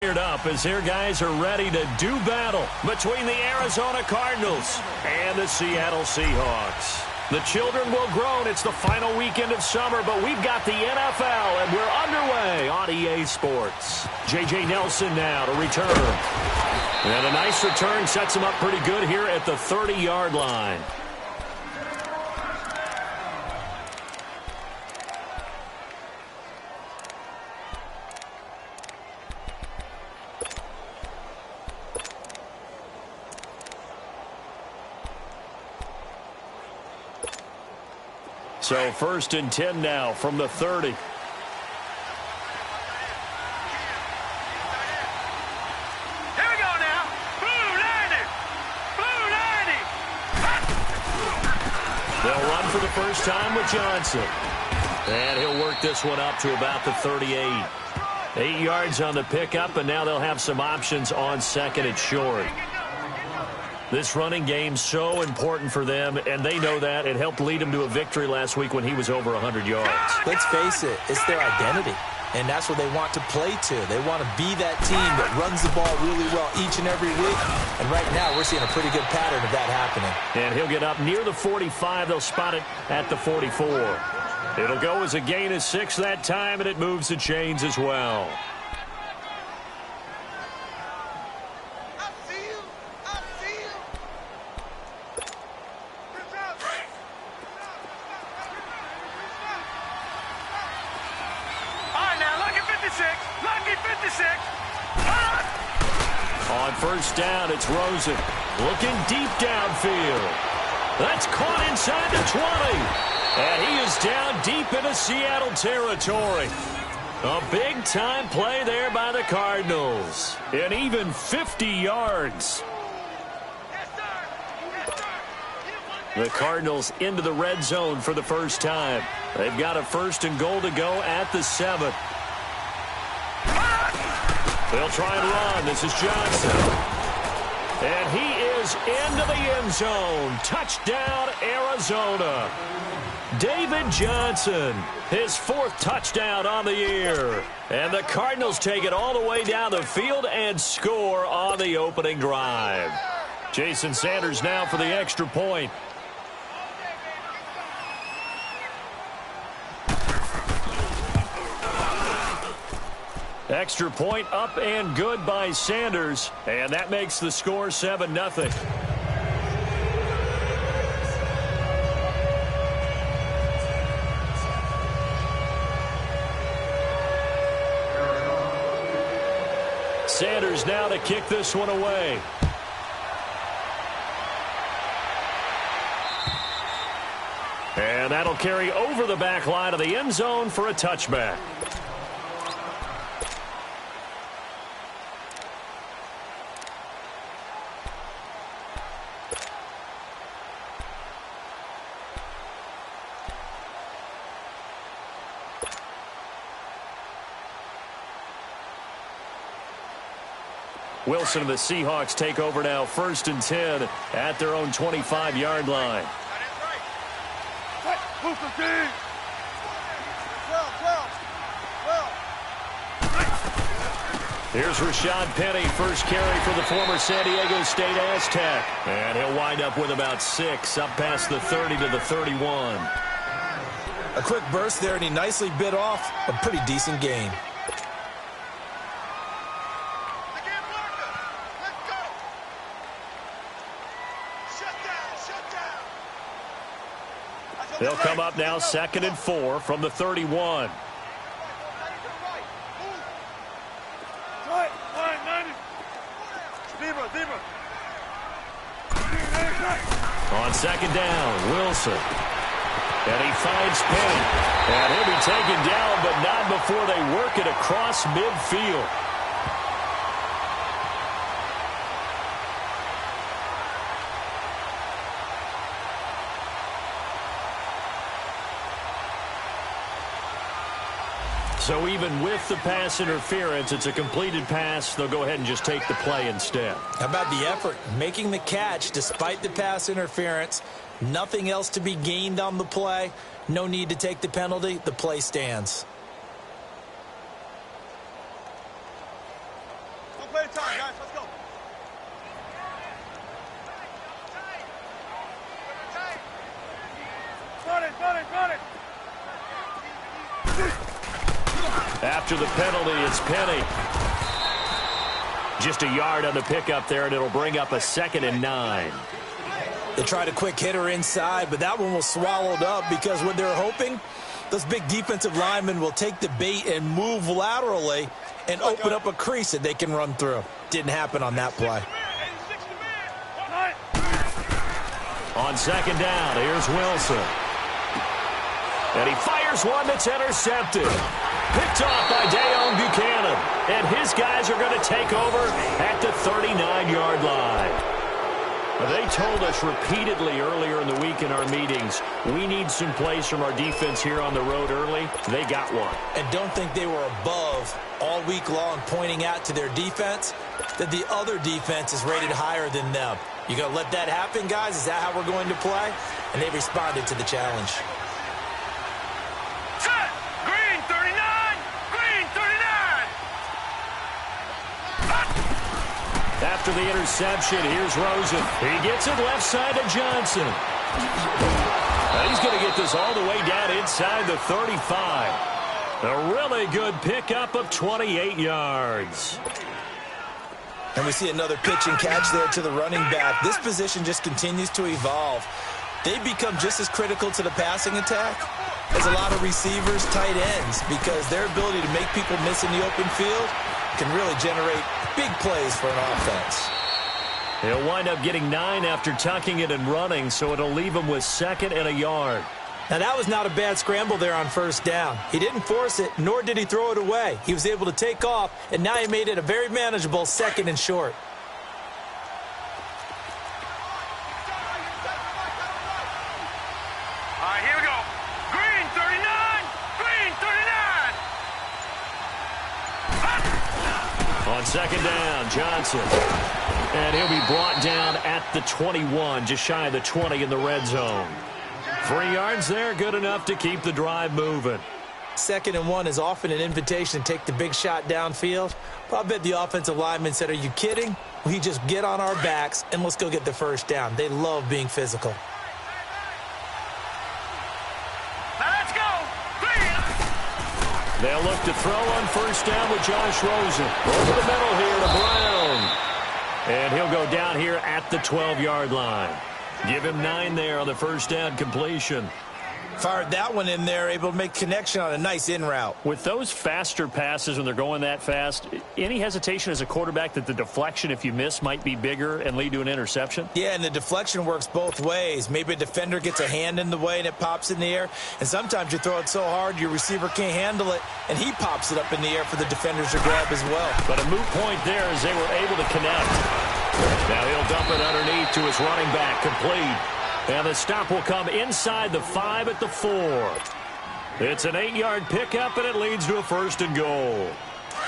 Up as their guys are ready to do battle between the Arizona Cardinals and the Seattle Seahawks. The children will groan. It's the final weekend of summer, but we've got the NFL, and we're underway on EA Sports. J.J. Nelson now to return. And a nice return sets him up pretty good here at the 30-yard line. So 1st and 10 now from the 30. Here we go now. Blue 90. Blue 90. They'll run for the first time with Johnson. And he'll work this one up to about the 38. 8 yards on the pickup, and now they'll have some options on 2nd and short. This running game's so important for them, and they know that. It helped lead them to a victory last week when he was over 100 yards. Let's face it, it's their identity, and that's what they want to play to. They want to be that team that runs the ball really well each and every week, and right now we're seeing a pretty good pattern of that happening. And he'll get up near the 45. They'll spot it at the 44. It'll go as a gain of 6 that time, and it moves the chains as well. On 1st down, it's Rosen looking deep downfield. That's caught inside the 20. And he is down deep into Seattle territory. A big-time play there by the Cardinals. And even 50 yards. The Cardinals into the red zone for the first time. They've got a 1st and goal to go at the 7. They'll try and run. This is Johnson. And he is into the end zone. Touchdown, Arizona. David Johnson, his 4th touchdown on the year. And the Cardinals take it all the way down the field and score on the opening drive. Jason Sanders now for the extra point. Extra point up and good by Sanders, and that makes the score 7-0. Sanders now to kick this one away. And that'll carry over the back line of the end zone for a touchback. Wilson and the Seahawks take over now, 1st and 10 at their own 25-yard line. Here's Rashad Penny, first carry for the former San Diego State Aztec. And he'll wind up with about 6, up past the 30 to the 31. A quick burst there, and he nicely bit off a pretty decent gain. They'll come up now 2nd and 4 from the 31. On 2nd down, Wilson. And he finds Penny. And he'll be taken down, but not before they work it across midfield. So even with the pass interference, it's a completed pass. They'll go ahead and just take the play instead. How about the effort? Making the catch despite the pass interference. Nothing else to be gained on the play. No need to take the penalty. The play stands. Elevated time, guys. Let's go. Run it, run it, run it. After the penalty, it's Penny. Just a yard on the pickup there, and it'll bring up a 2nd and 9. They tried a quick hitter inside, but that one was swallowed up because what they're hoping, those big defensive linemen will take the bait and move laterally and open up a crease that they can run through. Didn't happen on that play. On 2nd down, here's Wilson. And he fires one that's intercepted. Picked off by Dayon Buchanan. And his guys are going to take over at the 39-yard line. They told us repeatedly earlier in the week in our meetings, we need some plays from our defense here on the road early. They got one. And don't think they were above all week long pointing out to their defense that the other defense is rated higher than them. You going to let that happen, guys? Is that how we're going to play? And they responded to the challenge. Set! Green 39! Green 39! After the interception, here's Rosen. He gets it left side to Johnson. And he's going to get this all the way down inside the 35. A really good pickup of 28 yards. And we see another pitch and catch there to the running back. This position just continues to evolve. They become just as critical to the passing attack as a lot of receivers, tight ends, because their ability to make people miss in the open field can really generate big plays for an offense. He'll wind up getting 9 after tucking it and running, so it'll leave him with 2nd and a yard. Now, that was not a bad scramble there on 1st down. He didn't force it, nor did he throw it away. He was able to take off, and now he made it a very manageable 2nd and short. All right, here we go. Green 39! Green 39! On 2nd down, Johnson. And he'll be brought down at the 21, just shy of the 20 in the red zone. 3 yards there, good enough to keep the drive moving. 2nd and 1 is often an invitation to take the big shot downfield. But I bet the offensive lineman said, are you kidding? We just get on our backs and let's go get the 1st down. They love being physical. Now let's go! Green! They'll look to throw on 1st down with Josh Rosen. Over the middle here to Brown. And he'll go down here at the 12-yard line. Give him 9 there on the 1st down completion. Fired that one in there, able to make connection on a nice in route. With those faster passes when they're going that fast, any hesitation as a quarterback that the deflection, if you miss, might be bigger and lead to an interception? Yeah, and the deflection works both ways. Maybe a defender gets a hand in the way and it pops in the air. And sometimes you throw it so hard your receiver can't handle it, and he pops it up in the air for the defenders to grab as well. But a moot point there as they were able to connect. Now he'll dump it underneath to his running back, complete. And the stop will come inside the 5 at the 4. It's an 8-yard pickup, and it leads to a 1st and goal.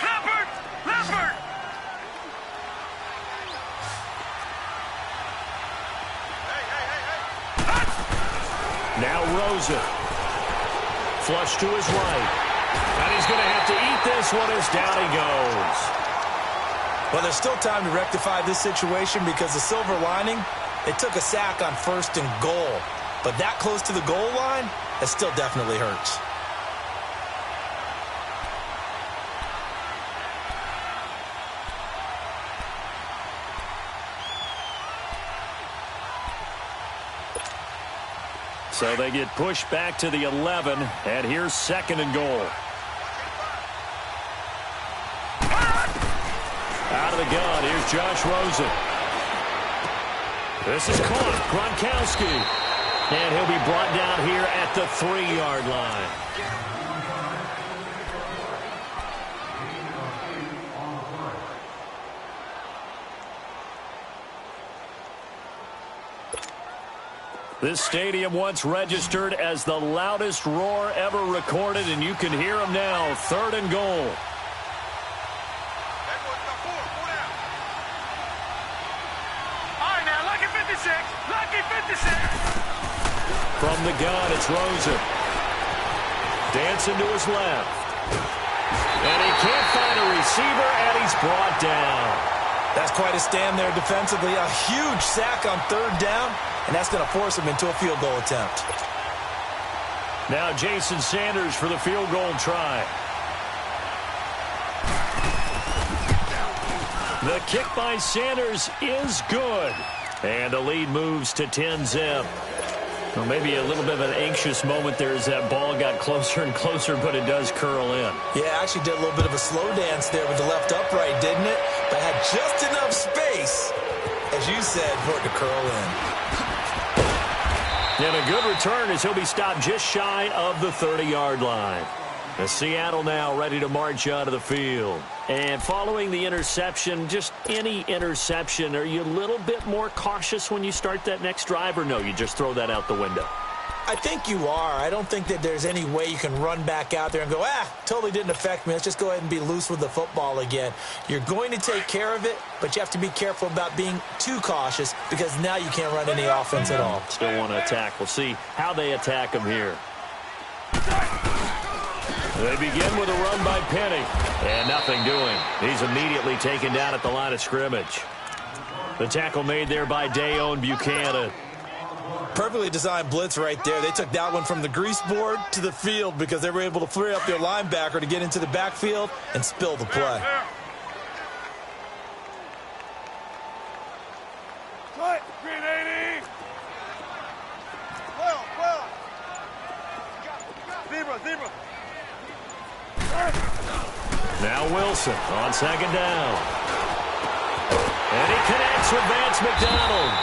Leopard! Leopard! Now Rosen. Flush to his right. And he's going to have to eat this one as down he goes. Well, there's still time to rectify this situation because the silver lining, they took a sack on 1st and goal. But that close to the goal line, that still definitely hurts. So they get pushed back to the 11, and here's 2nd and goal. Out of the gun, here's Josh Rosen. This is caught, Gronkowski. And he'll be brought down here at the 3-yard line. This stadium once registered as the loudest roar ever recorded, and you can hear them now. 3rd and goal. From the gun, it's Rosen. Dancing to his left. And he can't find a receiver, and he's brought down. That's quite a stand there defensively. A huge sack on third down, and that's going to force him into a field goal attempt. Now Jason Sanders for the field goal try. The kick by Sanders is good. And the lead moves to 10-zip. Well, maybe a little bit of an anxious moment there as that ball got closer and closer, but it does curl in. Yeah, actually did a little bit of a slow dance there with the left upright, didn't it? But had just enough space, as you said, for it to curl in. And a good return as he'll be stopped just shy of the 30-yard line. The Seattle now ready to march out of the field. And following the interception, just any interception, are you a little bit more cautious when you start that next drive, or no, you just throw that out the window? I think you are. I don't think that there's any way you can run back out there and go, totally didn't affect me. Let's just go ahead and be loose with the football again. You're going to take care of it, but you have to be careful about being too cautious because now you can't run any offense at all. Still want to attack. We'll see how they attack him here. They begin with a run by Penny, and nothing doing. He's immediately taken down at the line of scrimmage. The tackle made there by Dayon Buchanan. Perfectly designed blitz right there. They took that one from the grease board to the field because they were able to free up their linebacker to get into the backfield and spill the play. Green 80. Zebra. Now Wilson on second down. And he connects with Vance McDonald.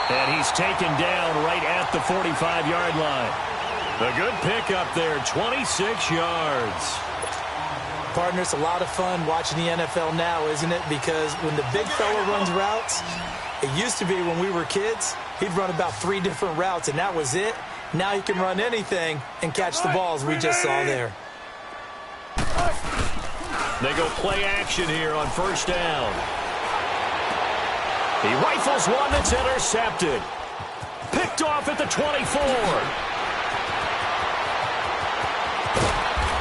And he's taken down right at the 45-yard line. A good pickup there, 26 yards. Partner, it's a lot of fun watching the NFL now, isn't it? Because when the big fella runs routes, it used to be when we were kids, he'd run about 3 different routes, and that was it. Now he can run anything and catch the balls we just saw there. They go play action here on first down. He rifles one that's intercepted. Picked off at the 24.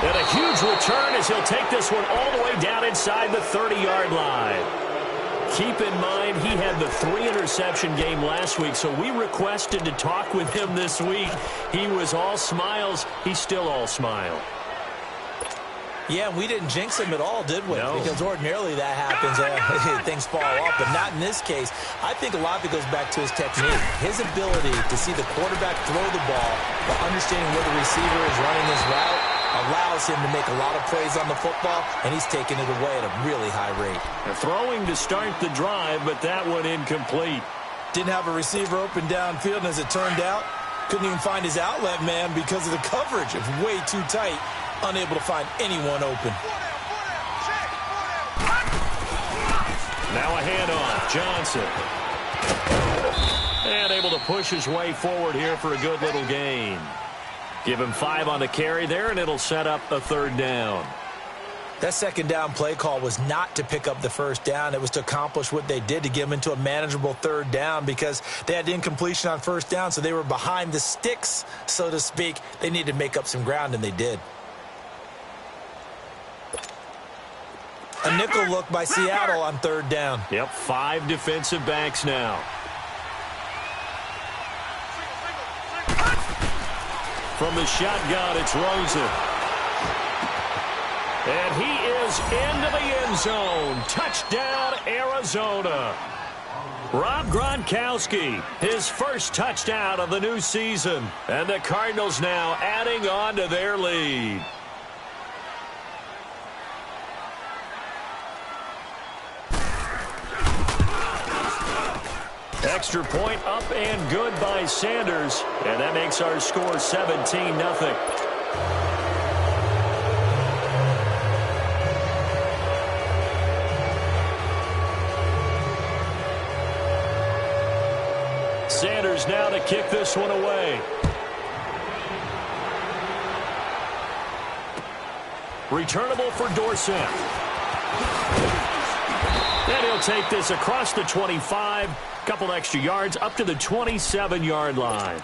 And a huge return as he'll take this one all the way down inside the 30-yard line. Keep in mind, he had the 3-interception game last week, so we requested to talk with him this week. He was all smiles. He's still all smile. Yeah, we didn't jinx him at all, did we? No. Because ordinarily that happens. Things fall off, but not in this case. I think a lot of it goes back to his technique. His ability to see the quarterback throw the ball, but understanding where the receiver is running his route, allows him to make a lot of plays on the football, and he's taking it away at a really high rate. They're throwing to start the drive, but that one incomplete. Didn't have a receiver open downfield, and as it turned out, couldn't even find his outlet man because of the coverage. It's way too tight. Unable to find anyone open. Now a handoff. Johnson. And able to push his way forward here for a good little gain. Give him 5 on the carry there, and it'll set up a third down. That second down play call was not to pick up the first down. It was to accomplish what they did, to get them into a manageable third down, because they had incompletion on first down, so they were behind the sticks, so to speak. They needed to make up some ground, and they did. A nickel look by Seattle on third down. Yep, 5 defensive backs now. From the shotgun, it's Rosen. And he is into the end zone. Touchdown, Arizona. Rob Gronkowski, his first touchdown of the new season. And the Cardinals now adding on to their lead. Extra point up and good by Sanders. And that makes our score 17-0. Sanders now to kick this one away. Returnable for Dorsett. And he'll take this across the 25. Couple extra yards up to the 27-yard line.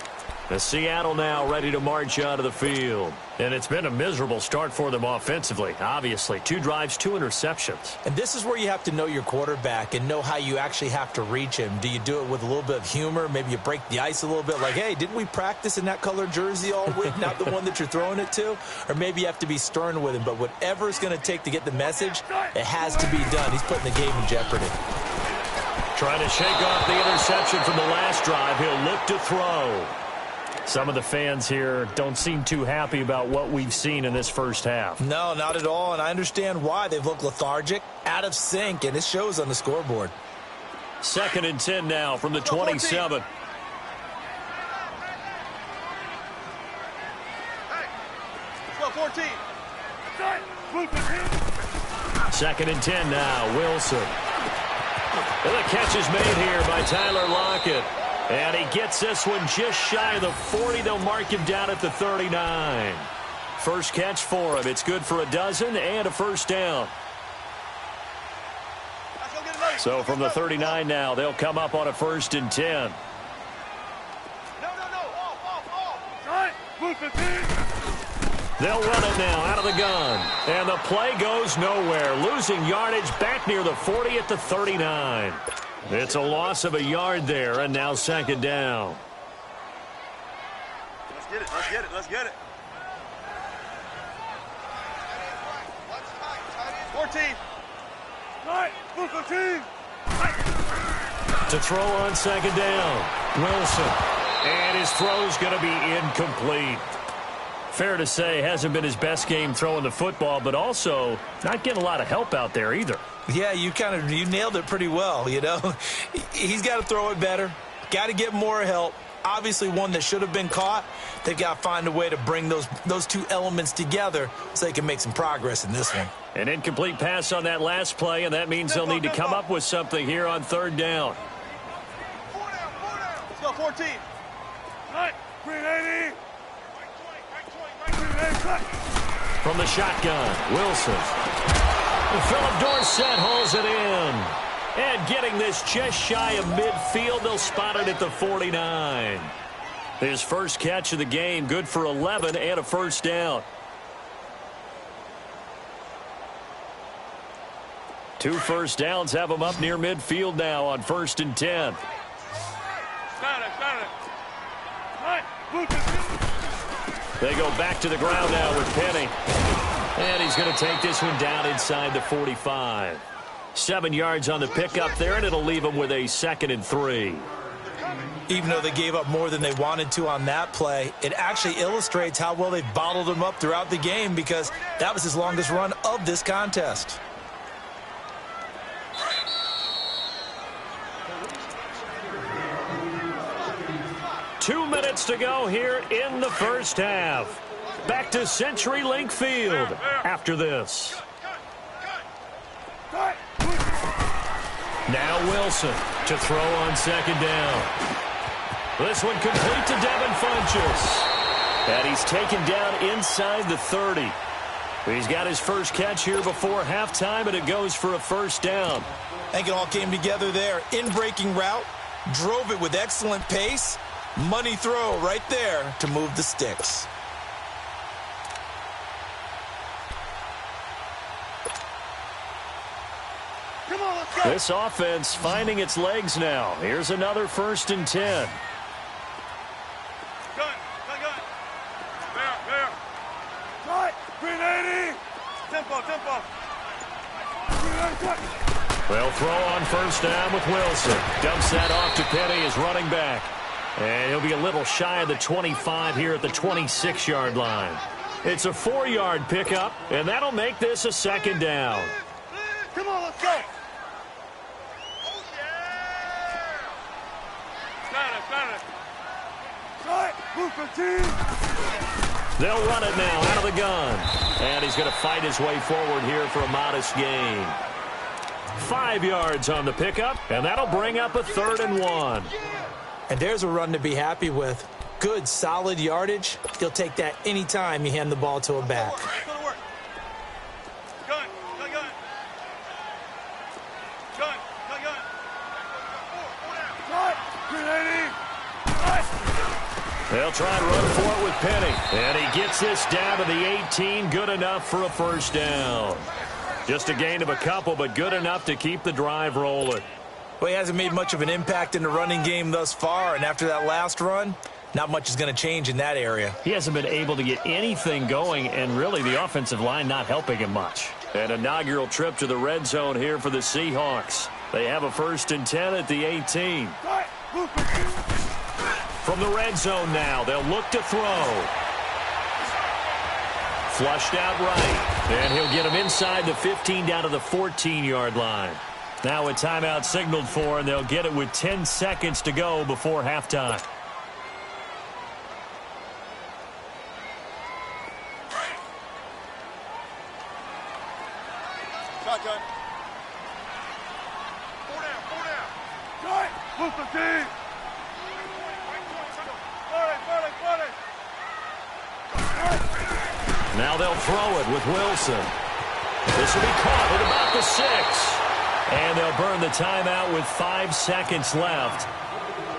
Seattle now ready to march onto the field. And it's been a miserable start for them offensively. Obviously, 2 drives, 2 interceptions. And this is where you have to know your quarterback and know how you actually have to reach him. Do you do it with a little bit of humor? Maybe you break the ice a little bit like, hey, didn't we practice in that color jersey all week, not the one that you're throwing it to? Or maybe you have to be stern with him. But whatever it's going to take to get the message, it has to be done. He's putting the game in jeopardy. Trying to shake off the interception from the last drive. He'll look to throw. Some of the fans here don't seem too happy about what we've seen in this first half. No, not at all, and I understand why. They've looked lethargic, out of sync, and it shows on the scoreboard. 2nd and 10 now from the 27. Hey, 14. 2nd and 10 now, Wilson. And the catch is made here by Tyler Lockett. And he gets this one just shy of the 40. They'll mark him down at the 39. First catch for him. It's good for a dozen and a first down. So from the 39 now, they'll come up on a 1st and 10. They'll run it now out of the gun. And the play goes nowhere. Losing yardage back near the 40 at the 39. It's a loss of a yard there, and now 2nd down. Let's get it, let's get it, let's get it. 14. To throw on 2nd down, Wilson. And his throw's going to be incomplete. Fair to say, hasn't been his best game throwing the football, but also not getting a lot of help out there either. Yeah, you nailed it pretty well, you know. He's got to throw it better, got to get more help. Obviously one that should have been caught. They've got to find a way to bring those 2 elements together so they can make some progress in this one. An incomplete pass on that last play, and that means they'll need to come up with something here on 3rd down. 4 down. Let's go, 14. Right, 380. From the shotgun, Wilson. And Philip Dorsett hauls it in. And getting this just shy of midfield, they'll spot it at the 49. His first catch of the game, good for 11 and a first down. 2 first downs have him up near midfield now on 1st and 10. They go back to the ground now with Penny. And he's going to take this one down inside the 45. 7 yards on the pickup there, and it'll leave him with a 2nd and 3. Even though they gave up more than they wanted to on that play, it actually illustrates how well they bottled him up throughout the game because that was his longest run of this contest. Two minutes to go here in the first half. Back to CenturyLink Field after this. Now Wilson to throw on 2nd down. This one complete to Devin Funchess. And he's taken down inside the 30. He's got his first catch here before halftime, and it goes for a first down. I think it all came together there. In-breaking route, drove it with excellent pace. Money throw right there to move the sticks. Come on, let's go. This offense finding its legs now. Here's another 1st and 10. Gun. There. Right, 380. Tempo. They'll throw on 1st down with Wilson. Dumps that off to Penny, his running back. And he'll be a little shy of the 25 here at the 26-yard line. It's a 4-yard pickup, and that'll make this a 2nd down. Come on, let's go. Oh, yeah. Got it. Right, move 15. They'll run it now out of the gun. And he's going to fight his way forward here for a modest gain. 5 yards on the pickup, and that'll bring up a 3rd and 1. And there's a run to be happy with. Good, solid yardage. He'll take that anytime you hand the ball to a back. Gun. Right, 380. They'll try and run for it with Penny. And he gets this down to the 18. Good enough for a first down. Just a gain of a couple, but good enough to keep the drive rolling. Well, he hasn't made much of an impact in the running game thus far, and after that last run, not much is going to change in that area. He hasn't been able to get anything going, and really the offensive line not helping him much. An inaugural trip to the red zone here for the Seahawks. They have a 1st and 10 at the 18. From the red zone now, they'll look to throw. Flushed out right, and he'll get him inside the 15 down to the 14-yard line. Now a timeout signaled for, and they'll get it with 10 seconds to go before halftime. Shotgun. 4 down, 4 down. Right, move the team. Now they'll throw it with Wilson. This will be caught at about the 6. And they'll burn the timeout with 5 seconds left.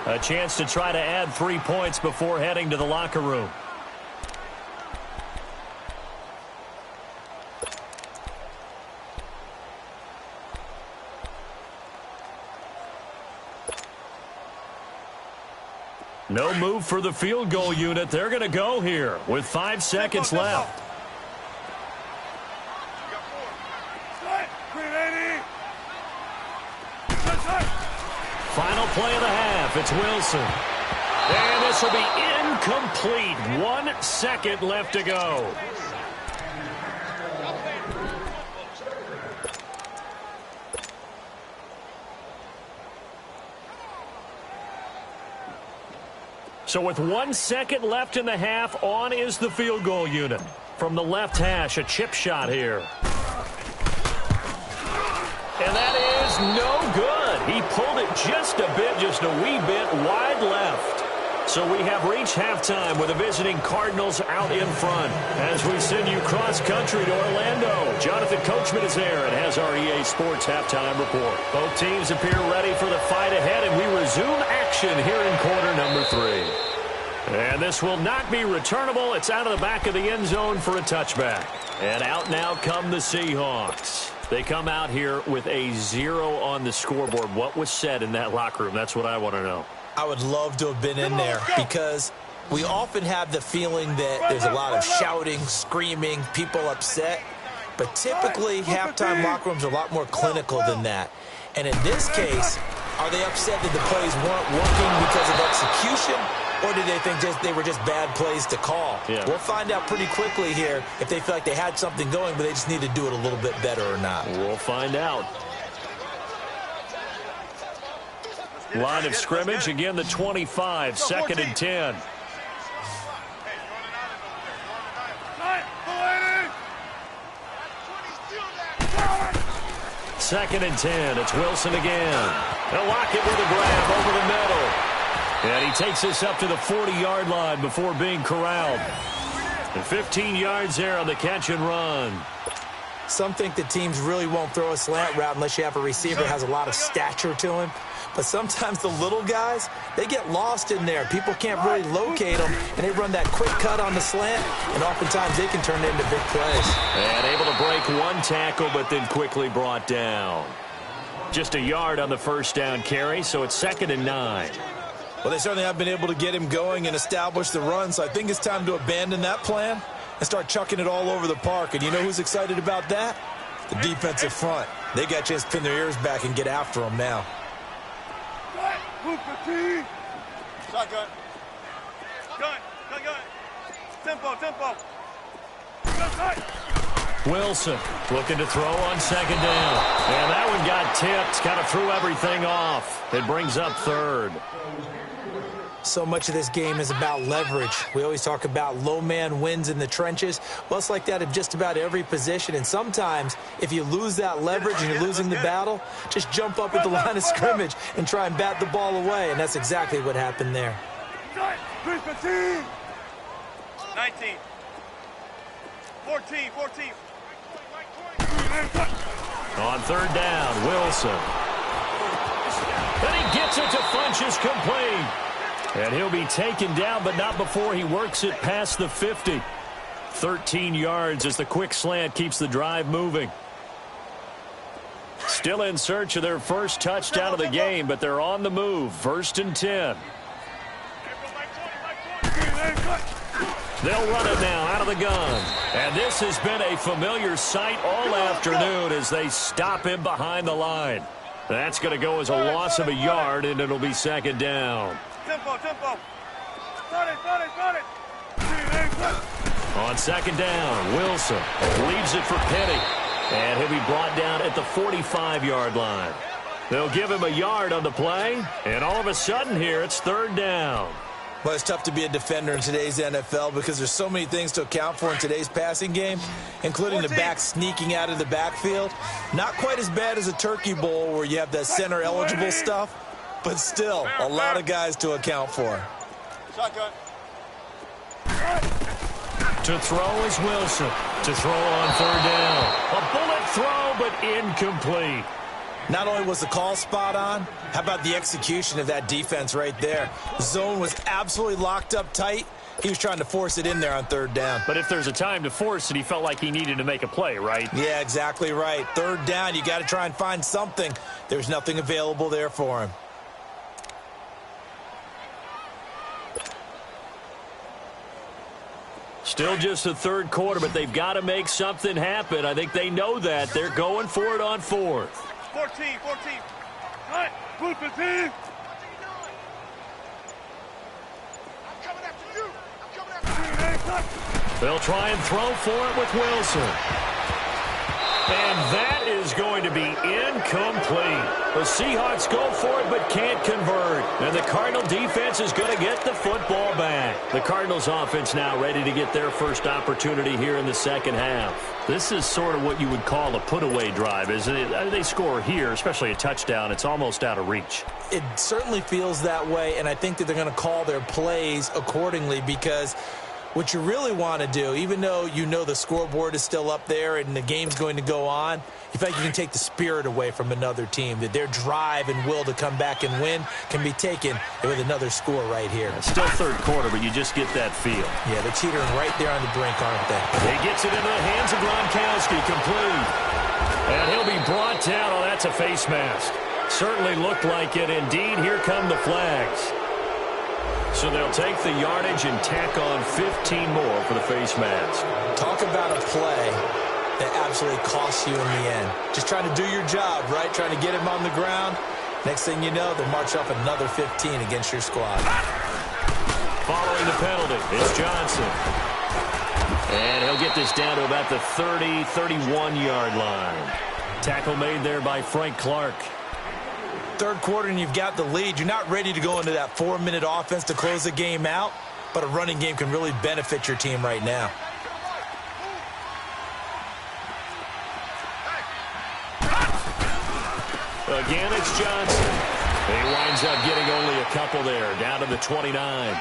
A chance to try to add 3 points before heading to the locker room. No move for the field goal unit. They're going to go here with 5 seconds left. Final play of the half. It's Wilson. And this will be incomplete. 1 second left to go. So with 1 second left in the half, on is the field goal unit. From the left hash, a chip shot here. And that is no good. He pulled it just a wee bit wide left. So we have reached halftime with the visiting Cardinals out in front. As we send you cross-country to Orlando, Jonathan Coachman is there and has our EA Sports halftime report. Both teams appear ready for the fight ahead, and we resume action here in quarter number 3. And this will not be returnable. It's out of the back of the end zone for a touchback. And out now come the Seahawks. They come out here with a 0 on the scoreboard. What was said in that locker room? That's what I want to know. I would love to have been in there because we often have the feeling that there's a lot of shouting, screaming, people upset. But typically, halftime locker rooms are a lot more clinical than that. And in this case, are they upset that the plays weren't working because of execution? Or do they think they were just bad plays to call? Yeah. We'll find out pretty quickly here if they feel like they had something going, but they just need to do it a little bit better or not. We'll find out. Line of scrimmage, again the 25, 2nd and 10. Second and 10, it's Wilson again. They'll lock it with a grab over the middle. And he takes this up to the 40-yard line before being corralled. And 15 yards there on the catch and run. Some think that teams really won't throw a slant route unless you have a receiver that has a lot of stature to him. But sometimes the little guys, they get lost in there. People can't really locate them, and they run that quick cut on the slant, and oftentimes they can turn it into big plays. And able to break 1 tackle, but then quickly brought down. Just a yard on the first down carry, so it's 2nd and 9. Well, they certainly have been able to get him going and establish the run, so I think it's time to abandon that plan and start chucking it all over the park. And you know who's excited about that? The defensive front. They got a chance to pin their ears back and get after him now. Shotgun. Gun. Tempo. Wilson looking to throw on 2nd down. And that one got tipped. Kind of threw everything off. It brings up 3rd. So much of this game is about leverage. We always talk about low man wins in the trenches. Well, it's like that in just about every position. And sometimes, if you lose that leverage and you're losing the battle, just jump up at the line of scrimmage and try and bat the ball away. And that's exactly what happened there. 19. 14. On 3rd down, Wilson. And he gets it to Funch, is complete. And he'll be taken down, but not before he works it past the 50. 13 yards as the quick slant keeps the drive moving. Still in search of their first touchdown of the game, but they're on the move. 1st and 10. They'll run it now out of the gun. And this has been a familiar sight all afternoon as they stop him behind the line. That's going to go as a loss of a yard, and it'll be 2nd down. Tempo. Start it. On 2nd down, Wilson leaves it for Penny. And he'll be brought down at the 45-yard line. They'll give him a yard on the play. And all of a sudden here, it's 3rd down. Well, it's tough to be a defender in today's NFL because there's so many things to account for in today's passing game, including the back sneaking out of the backfield. Not quite as bad as a Turkey Bowl where you have that center-eligible stuff, but still a lot of guys to account for. Shotgun. To throw is Wilson. To throw on 3rd down. A bullet throw, but incomplete. Not only was the call spot on, how about the execution of that defense right there? The zone was absolutely locked up tight. He was trying to force it in there on 3rd down. But if there's a time to force it, he felt like he needed to make a play, right? Yeah, exactly right. 3rd down, you got to try and find something. There's nothing available there for him. Still just the 3rd quarter, but they've got to make something happen. I think they know that. They're going for it on 4th. 14. Cut. Move the team. They'll try and throw for it with Wilson. And that is going to be incomplete. The Seahawks go for it but can't convert. And the Cardinal defense is going to get the football back. The Cardinals offense now ready to get their first opportunity here in the 2nd half. This is sort of what you would call a put-away drive, isn't it? They score here, especially a touchdown. It's almost out of reach. It certainly feels that way, and I think that they're going to call their plays accordingly because what you really want to do, even though you know the scoreboard is still up there and the game's going to go on, you feel like you can take the spirit away from another team, that their drive and will to come back and win can be taken with another score right here. Still 3rd quarter, but you just get that feel. Yeah, they're teetering right there on the brink, aren't they? He gets it into the hands of Gronkowski, complete. And he'll be brought down. Oh, that's a face mask. Certainly looked like it. Indeed, here come the flags. So they'll take the yardage and tack on 15 more for the face mask. Talk about a play that absolutely costs you in the end. Just trying to do your job, right? Trying to get him on the ground. Next thing you know, they'll march off another 15 against your squad. Following the penalty, it's Johnson. And he'll get this down to about the 30, 31-yard line. Tackle made there by Frank Clark. 3rd quarter and you've got the lead. You're not ready to go into that 4-minute offense to close the game out, but a running game can really benefit your team right now. Again, it's Johnson. He winds up getting only a couple there, down to the 29.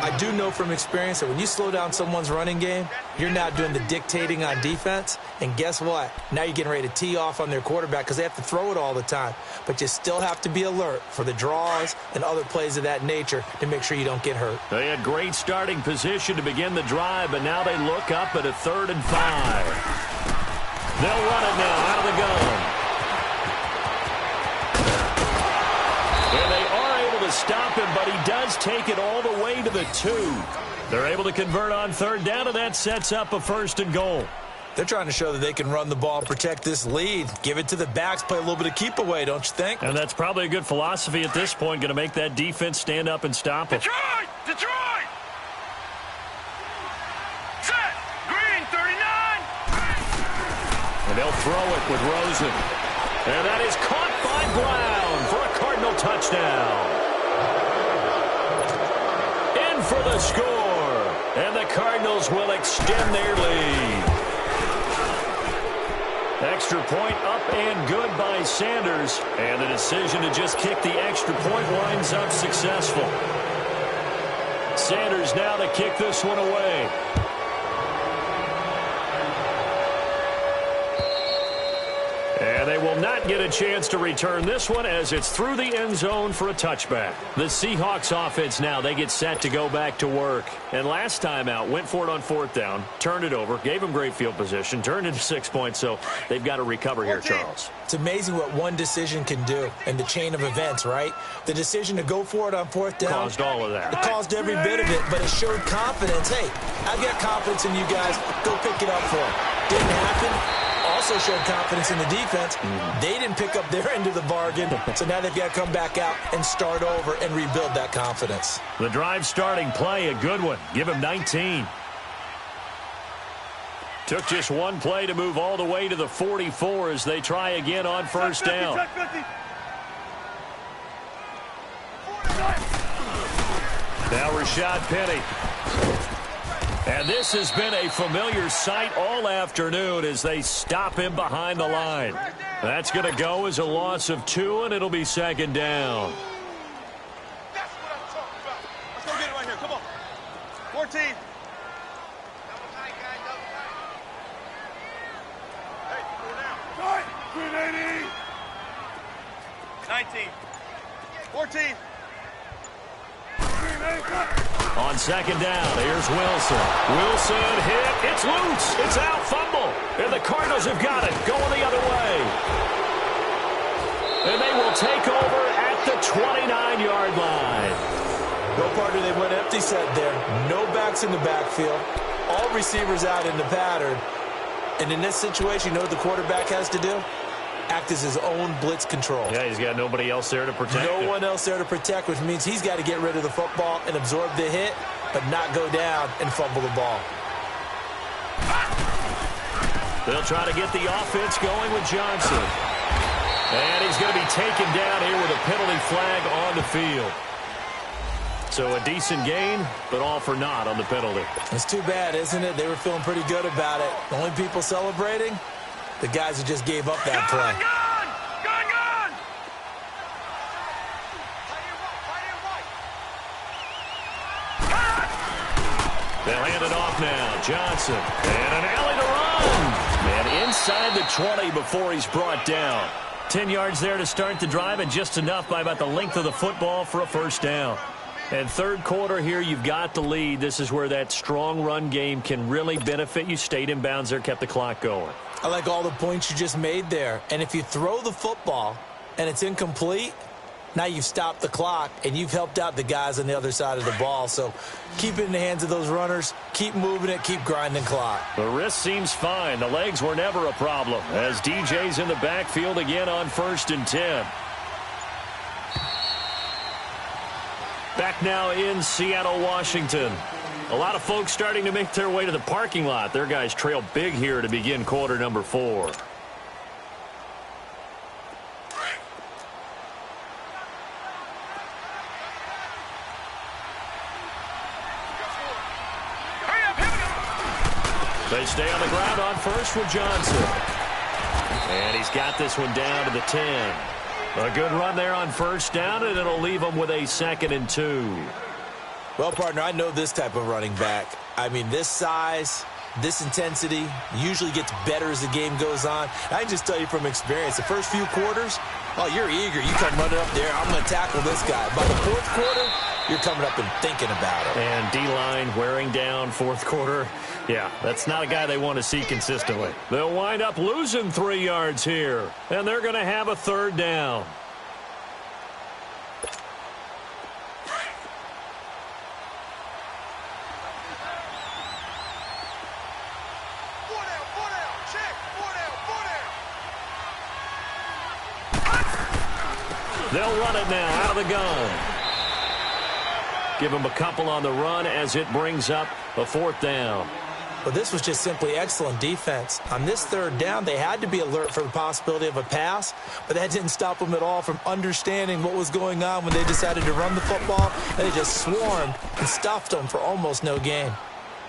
I do know from experience that when you slow down someone's running game, you're now doing the dictating on defense. And guess what? Now you're getting ready to tee off on their quarterback because they have to throw it all the time. But you still have to be alert for the draws and other plays of that nature to make sure you don't get hurt. They had great starting position to begin the drive, but now they look up at a 3rd and 5. They'll run it now out of the gun. And they are able to stop him, but he does take it all the way to the 2. They're able to convert on 3rd down, and that sets up a 1st and goal. They're trying to show that they can run the ball and protect this lead. Give it to the backs, play a little bit of keep away, don't you think? And that's probably a good philosophy at this point, going to make that defense stand up and stop him. Detroit! Set! Green, 39! And they'll throw it with Rosen. And that is caught by Brown for a Cardinal touchdown. In for the score. And the Cardinals will extend their lead. Extra point up and good by Sanders. And the decision to just kick the extra point winds up successful. Sanders now to kick this one away. And they will will not get a chance to return this one as it's through the end zone for a touchback. The Seahawks offense now, they get set to go back to work. And last time out, went for it on fourth down, turned it over, gave them great field position, turned into 6 points, so they've got to recover here, Charles. It's amazing what one decision can do in the chain of events, right? The decision to go for it on fourth down. Caused all of that. It caused every bit of it, but it showed confidence. Hey, I've got confidence in you guys. Go pick it up for them. Didn't happen. Also showed confidence in the defense. They didn't pick up their end of the bargain, so now they've got to come back out and start over and rebuild that confidence. The drive starting play, a good one. Give him 19. Took just one play to move all the way to the 44 as they try again on first down. Now Rashad Penny. And this has been a familiar sight all afternoon as they stop him behind the line. That's going to go as a loss of 2, and it'll be second down. That's what I'm talking about. Let's go get it right here. Come on. 14. Double tight, guys. Double tight. Hey, go down. 380. 19. 14. On second down, here's Wilson. Wilson hit. It's loose. It's out. Fumble. And the Cardinals have got it. Going the other way. And they will take over at the 29-yard line. No partner, they went empty set there. No backs in the backfield. All receivers out in the pattern. And in this situation, you know what the quarterback has to do? Act as his own blitz control. Yeah, he's got nobody else there to protect No one else there to protect, which means he's got to get rid of the football and absorb the hit, but not go down and fumble the ball. They'll try to get the offense going with Johnson. And he's going to be taken down here with a penalty flag on the field. So a decent gain, but all for naught on the penalty. It's too bad, isn't it? They were feeling pretty good about it. The only people celebrating? The guys who just gave up that play. Gun! They'll hand it off now. Johnson. And an alley to run. And inside the 20 before he's brought down. 10 yards there to start the drive, and just enough by about the length of the football for a first down. And third quarter here, you've got the lead. This is where that strong run game can really benefit you. Stayed in bounds there, kept the clock going. I like all the points you just made there. And if you throw the football and it's incomplete, now you've stopped the clock and you've helped out the guys on the other side of the ball. So keep it in the hands of those runners. Keep moving it. Keep grinding clock. The wrist seems fine. The legs were never a problem as DJ's in the backfield again on 1st and 10. Back now in Seattle, Washington. A lot of folks starting to make their way to the parking lot. Their guys trail big here to begin quarter number 4. They stay on the ground on first with Johnson. And he's got this one down to the 10. A good run there on first down, and it'll leave them with a 2nd and 2. Well, partner, I know this type of running back. I mean, this size, this intensity usually gets better as the game goes on. I can just tell you from experience, the first few quarters, oh, you're eager. You come running up there, I'm going to tackle this guy. By the fourth quarter, you're coming up and thinking about it. And D-line wearing down fourth quarter. Yeah, that's not a guy they want to see consistently. They'll wind up losing 3 yards here, and they're going to have a third down. They'll run it now out of the gun. Give them a couple on the run as it brings up a 4th down. Well, this was just simply excellent defense. On this third down, they had to be alert for the possibility of a pass, but that didn't stop them at all from understanding what was going on when they decided to run the football. They just swarmed and stuffed them for almost no gain.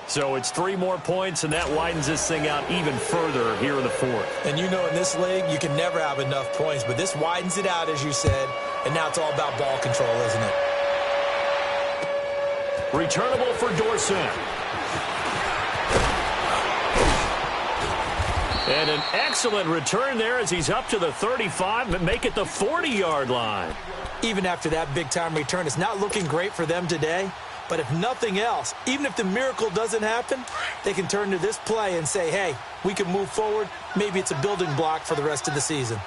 So it's 3 more points, and that widens this thing out even further here in the 4th. And you know, in this league, you can never have enough points, but this widens it out, as you said, and now it's all about ball control, isn't it? Returnable for Dorsett. And an excellent return there as he's up to the 35 and make it the 40-yard line. Even after that big-time return, it's not looking great for them today. But if nothing else, even if the miracle doesn't happen, they can turn to this play and say, hey, we can move forward. Maybe it's a building block for the rest of the season.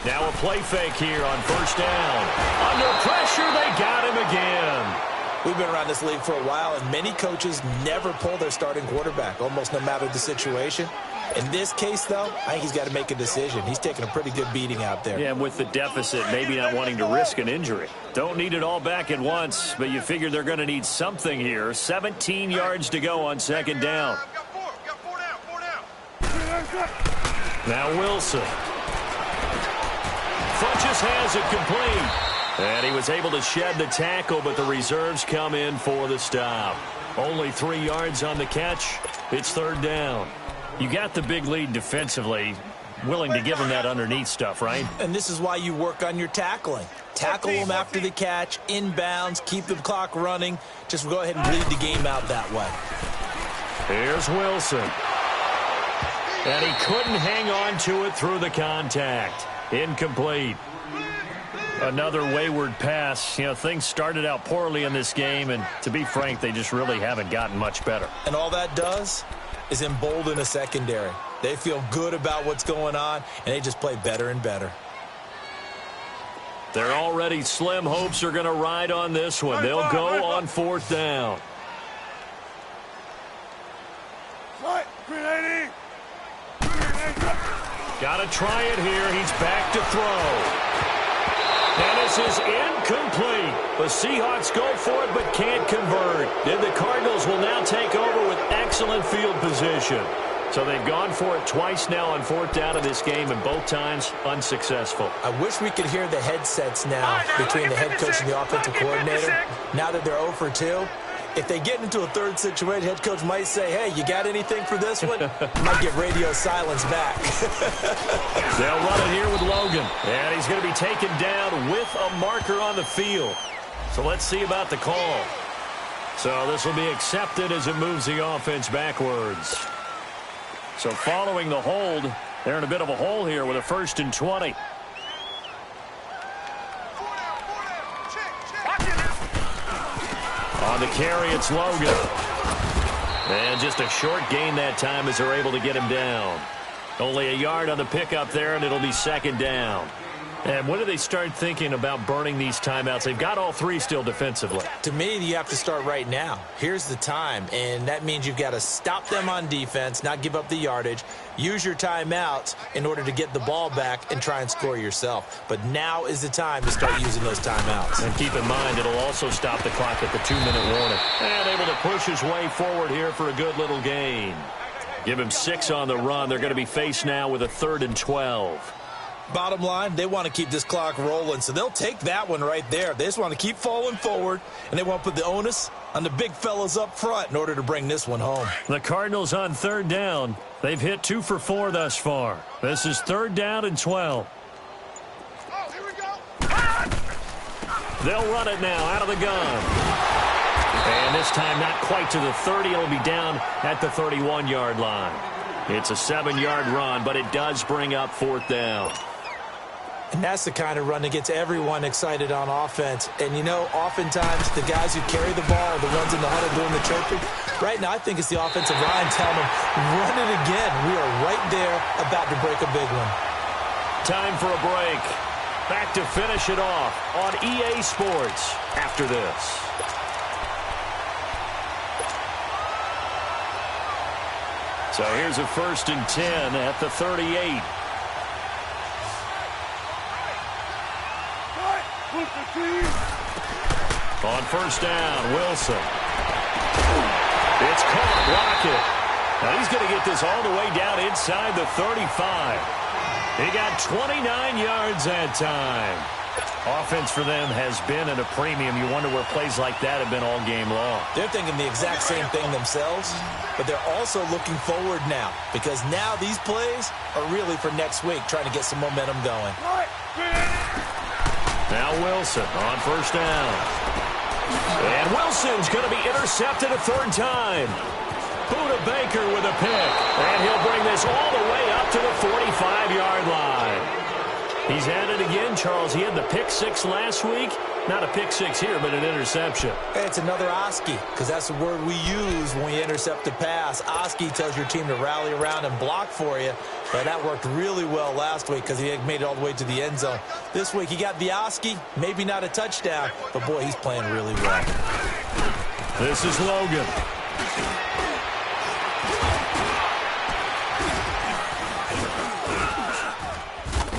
Now a play fake here on first down. Under pressure, they got him again. We've been around this league for a while, and many coaches never pull their starting quarterback, almost no matter the situation. In this case, though, I think he's got to make a decision. He's taking a pretty good beating out there. Yeah, and with the deficit, maybe not wanting to risk an injury. Don't need it all back at once, but you figure they're going to need something here. 17 yards to go on second down. Now Wilson. Funches has it complete. And he was able to shed the tackle, but the reserves come in for the stop. Only 3 yards on the catch. It's third down. You got the big lead defensively. Willing to give them that underneath stuff, right? And this is why you work on your tackling. Tackle them after the catch, inbounds, keep the clock running. Just go ahead and bleed the game out that way. Here's Wilson. And he couldn't hang on to it through the contact. Incomplete. Another wayward pass. You know, things started out poorly in this game, and to be frank, they just really haven't gotten much better. And all that does is embolden a secondary. They feel good about what's going on, and they just play better and better. Their already slim hopes are going to ride on this one. They'll go on fourth down. Got to try it here. He's back to throw. And this is incomplete. The Seahawks go for it but can't convert. Then the Cardinals will now take over with excellent field position. So they've gone for it twice now on fourth down in this game, and both times unsuccessful. I wish we could hear the headsets now between the head coach and the offensive coordinator. Now that they're 0 for 2, if they get into a third situation, head coach might say, hey, you got anything for this one? Might get radio silence back. They'll run it here with Logan. And he's going to be taken down with a marker on the field. So let's see about the call. So this will be accepted as it moves the offense backwards. So following the hold, they're in a bit of a hole here with a 1st and 20. On the carry, it's Logan. And just a short gain that time as they're able to get him down. Only a yard on the pickup there, and it'll be second down. And when do they start thinking about burning these timeouts? They've got all 3 still defensively. To me, you have to start right now. Here's the time, and that means you've got to stop them on defense, not give up the yardage, use your timeouts in order to get the ball back and try and score yourself. But now is the time to start using those timeouts. And keep in mind, it'll also stop the clock at the 2-minute warning. And able to push his way forward here for a good little gain. Give him 6 on the run. They're going to be faced now with a 3rd and 12. Bottom line, they want to keep this clock rolling, so they'll take that one right there. They just want to keep falling forward, and they want to put the onus on the big fellas up front in order to bring this one home. The Cardinals on 3rd down. They've hit 2 for 4 thus far. This is 3rd down and 12. Oh, here we go. They'll run it now out of the gun. And this time not quite to the 30. It'll be down at the 31-yard line. It's a 7-yard run, but it does bring up 4th down. And that's the kind of run that gets everyone excited on offense. And, you know, oftentimes the guys who carry the ball are the ones in the huddle doing the chirping. Right now, I think it's the offensive line telling them, run it again. We are right there about to break a big one. Time for a break. Back to finish it off on EA Sports after this. So here's a 1st and 10 at the 38. On 1st down, Wilson. It's caught. Lockett. Now he's going to get this all the way down inside the 35. He got 29 yards that time. Offense for them has been at a premium. You wonder where plays like that have been all game long. They're thinking the exact same thing themselves, but they're also looking forward now because now these plays are really for next week, trying to get some momentum going. Now Wilson on first down. And Wilson's going to be intercepted a third time. Buda Baker with a pick. And he'll bring this all the way up to the 45-yard line. He's at it again, Charles. He had the pick six last week. Not a pick six here, but an interception. Hey, it's another Oski, because that's the word we use when we intercept a pass. Oski tells your team to rally around and block for you. But that worked really well last week because he made it all the way to the end zone. This week he got the Oski, maybe not a touchdown, but boy, he's playing really well. This is Logan.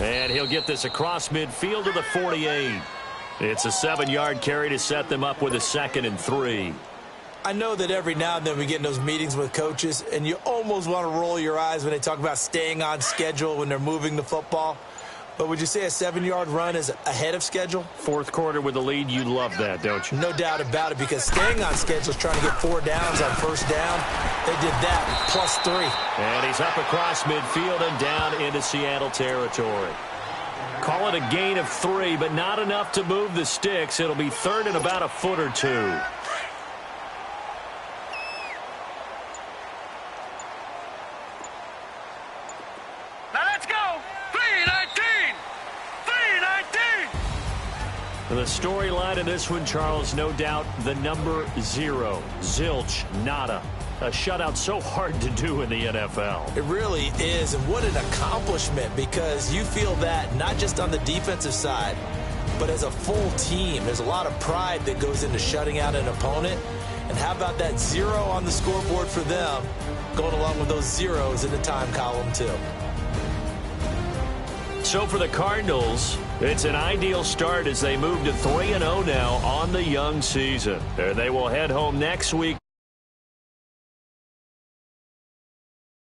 And he'll get this across midfield to the 48. It's a 7-yard carry to set them up with a 2nd and 3. I know that every now and then we get in those meetings with coaches, and you almost want to roll your eyes when they talk about staying on schedule when they're moving the football. But would you say a 7-yard run is ahead of schedule? Fourth quarter with the lead, you love that, don't you? No doubt about it, because staying on schedule is trying to get 4 downs on first down. They did that, plus 3. And he's up across midfield and down into Seattle territory. Call it a gain of 3, but not enough to move the sticks. It'll be third and about a foot or 2. Now let's go. 3:19. 3:19. The storyline in this one, Charles, no doubt the number 0. Zilch, nada. A shutout so hard to do in the NFL. It really is, and what an accomplishment, because you feel that not just on the defensive side, but as a full team. There's a lot of pride that goes into shutting out an opponent. And how about that 0 on the scoreboard for them, going along with those zeros in the time column too. So for the Cardinals, it's an ideal start as they move to 3-0 now on the young season. They will head home next week.